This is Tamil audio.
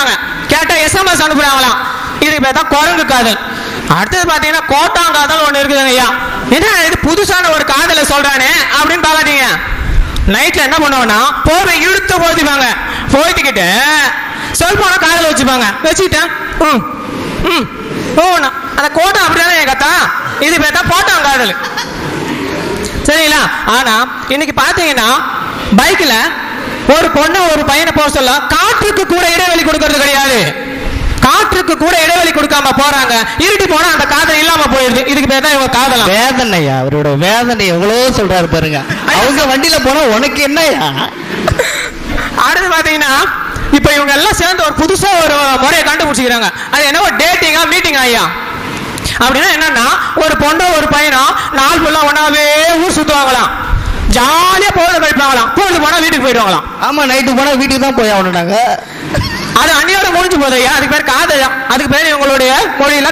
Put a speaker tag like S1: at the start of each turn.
S1: கேட்கறாங்க. கேட்டா SMS அனுப்புறாங்களாம். இதுக்கு பேர் தான் குரங்கு காதல். அடுத்தது பாத்தீங்கன்னா கோட்டாங்காதல் ஒண்ணு இருக்குதுங்க ஐயா. என்ன இது புதுசான ஒரு காதலை சொல்றானே அப்படின்னு பாக்காதீங்க. நைட்ல என்ன பண்ணுவோம்னா போர்வை இழுத்து போத்திப்பாங்க. போத்திக்கிட்டு செல்போன காதல வச்சுப்பாங்க. வச்சுக்கிட்டேன் அந்த கோட்டை அப்படிதானே கத்தா. இது பேர் தான் போட்டாங்காதல். சரிங்களா? ஆனா இன்னைக்கு பாத்தீங்கன்னா பைக்ல ஒரு பொண்ணு ஒரு பையனை போக சொல்ல காற்றுக்கு கூட இடைவெளி கொடுக்கறது கிடையாது. காற்றுக்கு கூட இடைவெளி கொடுக்காம போறாங்க. இருட்டி போனா அந்த காதல் இல்லாம போயிருது. இதுக்கு பேர் தான் இவங்க காதலாம்.
S2: வேதனையா? அவரோட வேதனை எவ்வளவு சொல்றாரு பாருங்க. அவங்க வண்டியில போனா உனக்கு என்னையா?
S1: அடுத்து பாத்தீங்கன்னா இப்ப இவங்க எல்லாம் சேர்ந்து ஒரு புதுசா ஒரு முறையை கண்டுபிடிச்சிக்கிறாங்க. அது என்ன டேட்டிங்கா மீட்டிங் ஐயா. அப்படின்னா என்னன்னா ஒரு பொண்ணோ ஒரு பையனோ நாள் ஃபுல்லா ஒன்னாவே ஊர் சுத்துவாங்களாம். ஜாலியா பொழுது கழிப்பாங்களாம். பொழுது போனா வீட்டுக்கு போயிடுவாங்களாம்.
S2: ஆமா, நைட்டு போனா வீட்டுக்கு தான் போய் ஆகணும். நாங்க
S1: அது அன்னையோட முடிஞ்சு போதையா. அதுக்கு பேர் காதல். அதுக்கு பேர் இவங்களுடைய மொழியில